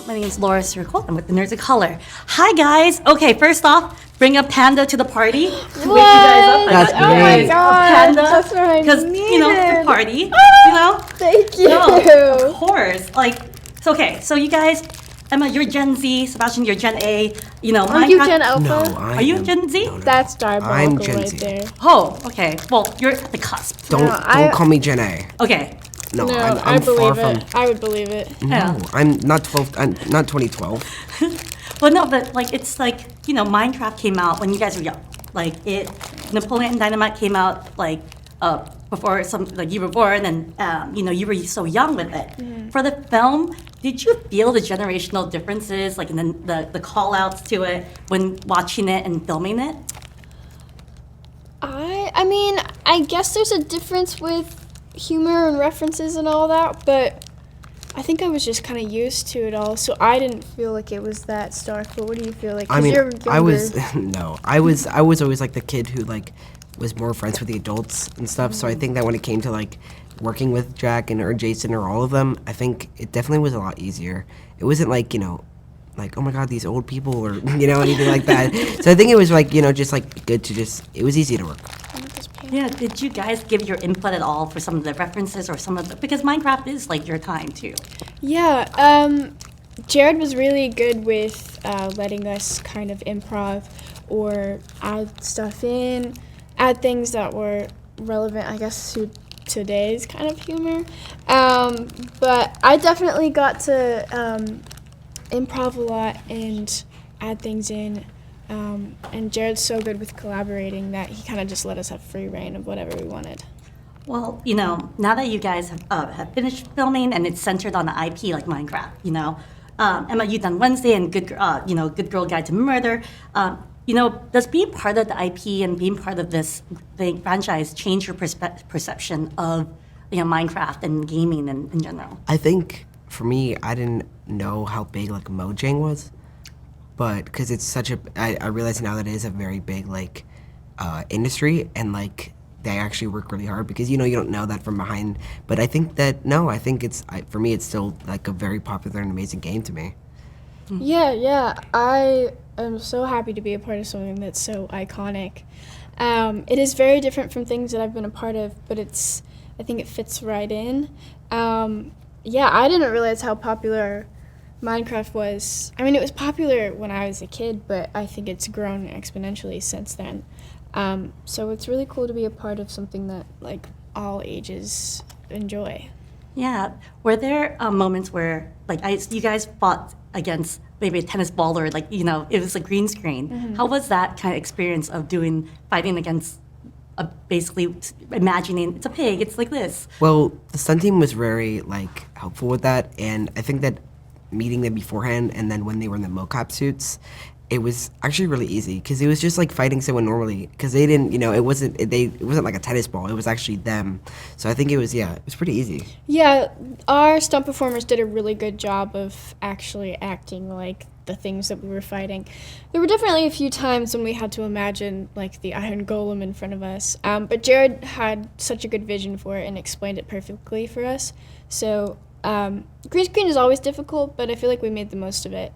My name is Laura Circle. I'm with the Nerds of Color. Hi, guys. Okay, first off, bring a panda to the party to wake you guys up. That's I got great. you guys a panda. That's what I Because, needed. the party, Thank you. No, of course. So okay, so you guys, Emma, you're Gen Z. Sebastian, you're Gen A. Are you Gen Alpha? No, Are you Gen Z? No. That's diabolical I'm Gen right Z. there. Oh, okay. Well, you're at the cusp. Don't call me Gen A. Okay. No, No, I'm I far believe from. it. I would believe it. Yeah. No, I'm not 12. I'm not 2012. Well, no, but it's Minecraft came out when you guys were young. Napoleon Dynamite came out before you were born, and you were so young with it. Mm-hmm. For the film, did you feel the generational differences, like in the call outs to it when watching it and filming it? I mean, I guess there's a difference with humor and references and all that, but I think I was just kind of used to it all, so I didn't feel like it was that stark. But what do you feel like? 'Cause I mean, you're I was younger. no, I was always like the kid who was more friends with the adults and stuff. So I think that when it came to working with Jack or Jason or all of them, I think it definitely was a lot easier. It wasn't like oh my god, these old people or anything like that. So I think it was good to it was easy to work. Yeah, did you guys give your input at all for some of the references or because Minecraft is your time too? Yeah, Jerad was really good with letting us kind of improv or add stuff in, add things that were relevant, I guess, to today's kind of humor. But I definitely got to improv a lot and add things in. And Jared's so good with collaborating that he kind of just let us have free reign of whatever we wanted. Well, now that you guys have finished filming and it's centered on the IP like Minecraft, Emma, you've done Wednesday and Good Girl Guide to Murder. Does being part of the IP and being part of this franchise change your perception of Minecraft and gaming in general? I think for me, I didn't know how big Mojang was, but because it's such a, I realize now that it is a very big industry and they actually work really hard because you don't know that from behind. But I think that for me it's still a very popular and amazing game to me. Yeah, I am so happy to be a part of something that's so iconic. It is very different from things that I've been a part of, but I think it fits right in. Yeah, I didn't realize how popular Minecraft was. I mean, it was popular when I was a kid, but I think it's grown exponentially since then. So it's really cool to be a part of something that all ages enjoy. Yeah. Were there moments where you guys fought against maybe a tennis ball or it was a green screen? Mm-hmm. How was that kind of experience of fighting against basically imagining it's a pig, it's like this? Well, the stunt team was very helpful with that, and I think that meeting them beforehand and then when they were in the mocap suits, it was actually really easy because it was just fighting someone normally because they didn't, it wasn't like a tennis ball, it was actually them. So I think it was pretty easy. Yeah, our stunt performers did a really good job of actually acting like the things that we were fighting. There were definitely a few times when we had to imagine the iron golem in front of us, but Jerad had such a good vision for it and explained it perfectly for us. So green screen is always difficult, but I feel like we made the most of it.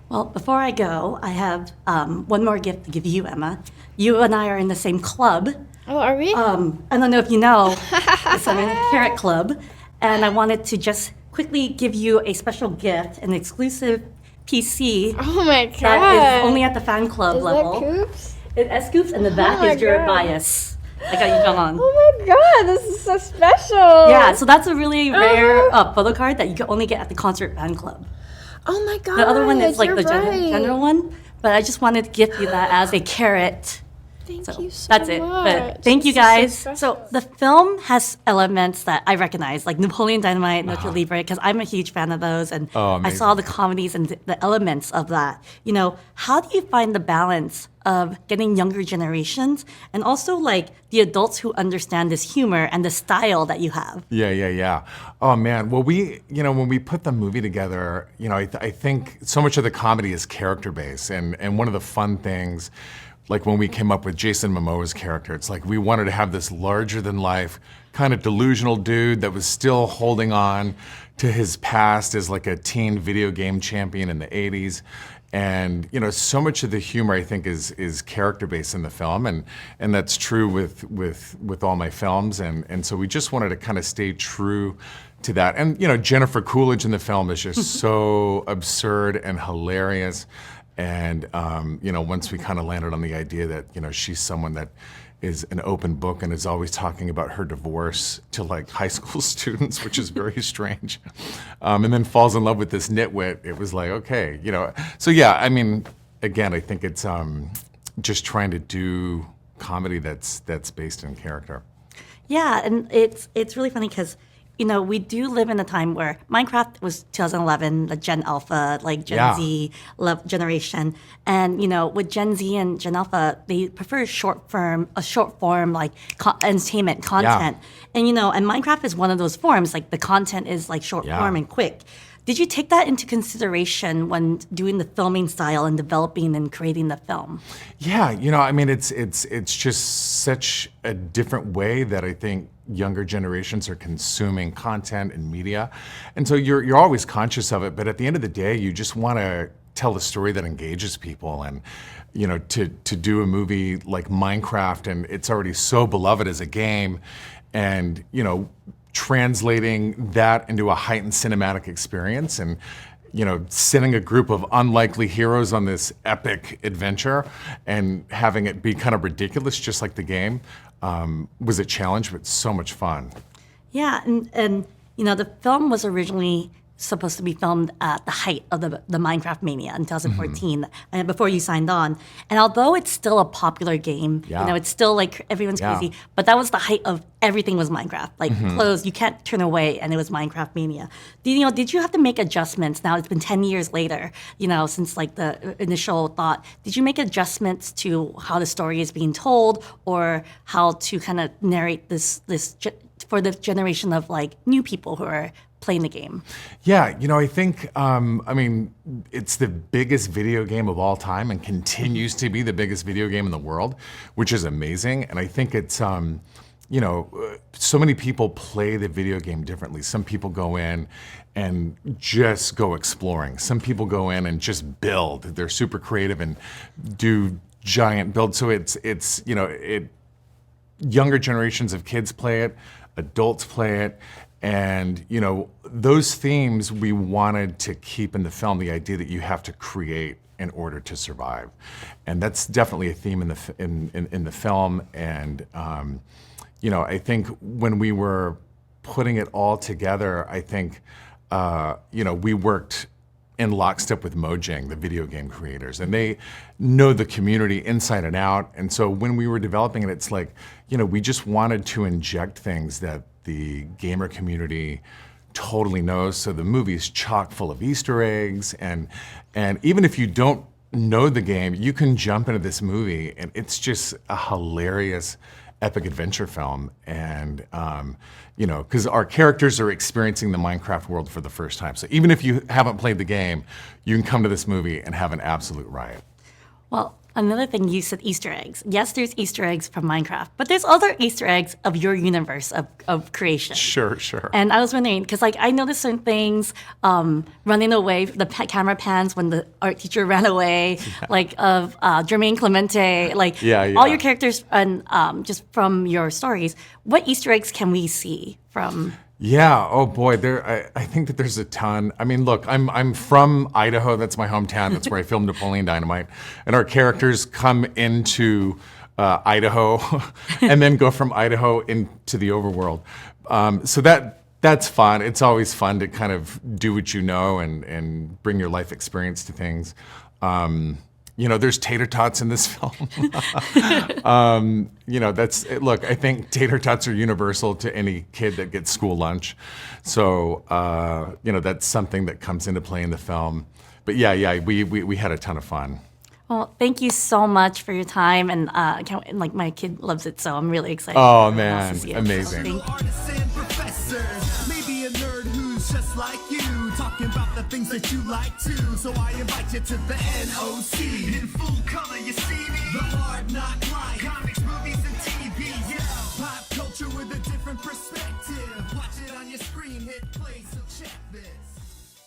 Well, before I go, I have one more gift to give you, Emma. You and I are in the same club. Oh, are we? I don't know if you know, it's a Carrot Club, and I wanted to just quickly give you a special gift, an exclusive PC. Oh my god! That is only at the fan club level. Is that Coops? It's Scoops, and the back my is Jerad God. Bias. I got you, John. Oh my god, this is so special! Yeah, so that's a really rare photo card that you can only get at the concert fan club. Oh my god! The other one is you're the right. general one, but I just wanted to gift you that as a carrot. Thank you so That's it. much. But thank you This guys. is so So special. the film has elements that I recognize, like Napoleon Dynamite, Nacho Libre, because I'm a huge fan of those, and I saw the comedies and the elements of that. How do you find the balance of getting younger generations and also the adults who understand this humor and the style that you have? Yeah. Oh man. Well, when we put the movie together, I think so much of the comedy is character based, and one of the fun things, when we came up with Jason Momoa's character, it's we wanted to have this larger than life kind of delusional dude that was still holding on to his past as like a teen video game champion in the 80s. And so much of the humor I think is character based in the film, and that's true with all my films, and so we just wanted to kind of stay true to that. And Jennifer Coolidge in the film is just so absurd and hilarious. And once we kind of landed on the idea that she's someone that is an open book and is always talking about her divorce to like high school students, which is very strange, and then falls in love with this nitwit, it was like, okay, So yeah, I mean, again, I think it's just trying to do comedy that's based in character. Yeah, and it's really funny because we do live in a time where Minecraft was 2011, the Gen Alpha, like Gen Z generation. And, with Gen Z and Gen Alpha, they prefer short form like entertainment content. And, and Minecraft is one of those forms, like the content is like short form and quick. Did you take that into consideration when doing the filming style and developing and creating the film? Yeah, I mean, it's just such a different way that I think younger generations are consuming content and media, and so you're always conscious of it. But at the end of the day, you just want to tell a story that engages people, and to do a movie like Minecraft, and it's already so beloved as a game, and translating that into a heightened cinematic experience, and sending a group of unlikely heroes on this epic adventure and having it be kind of ridiculous, just like the game, was a challenge, but so much fun. Yeah, and the film was originally supposed to be filmed at the height of the Minecraft mania in 2014, before you signed on. And although it's still a popular game, it's still like everyone's crazy, but that was the height of everything was Minecraft. Like clothes, you can't turn away, and it was Minecraft mania. Did you have to make adjustments? Now it's been 10 years later, since like the initial thought. Did you make adjustments to how the story is being told, or how to kind of narrate this for the generation of like new people who are playing the game? Yeah, I think, it's the biggest video game of all time and continues to be the biggest video game in the world, which is amazing. And I think it's, so many people play the video game differently. Some people go in and just go exploring. Some people go in and just build. They're super creative and do giant builds. So younger generations of kids play it, adults play it. And, those themes we wanted to keep in the film, the idea that you have to create in order to survive. And that's definitely a theme in the film. And, I think when we were putting it all together, I think, we worked in lockstep with Mojang, the video game creators, and they know the community inside and out. And so when we were developing it, it's like, we just wanted to inject things that the gamer community totally knows. So the movie's chock full of Easter eggs, and even if you don't know the game, you can jump into this movie, and it's just a hilarious, epic adventure film. And because our characters are experiencing the Minecraft world for the first time. So even if you haven't played the game, you can come to this movie and have an absolute riot. Well, another thing, you said Easter eggs. Yes, there's Easter eggs from Minecraft, but there's other Easter eggs of your universe of creation. Sure. And I was wondering, because like I noticed certain things, running away, the camera pans when the art teacher ran away, like of Jermaine Clemente, like all your characters, and just from your stories. What Easter eggs can we see from? Yeah. Oh boy. I think that there's a ton. I mean, look, I'm from Idaho. That's my hometown. That's where I filmed Napoleon Dynamite. And our characters come into Idaho, and then go from Idaho into the overworld. So that's fun. It's always fun to kind of do what you know and bring your life experience to things. There's tater tots in this film. Look, I think tater tots are universal to any kid that gets school lunch. So, that's something that comes into play in the film. But we had a ton of fun. Well, thank you so much for your time, and my kid loves it, so I'm really excited. Oh man, amazing. Maybe a nerd who's just like you, talking about the things that you like too. So I invite you to the NOC. In full color, you see me. The hard knock life, comics, movies, and TV. Yeah, pop culture with a different perspective. Watch it on your screen, hit play. So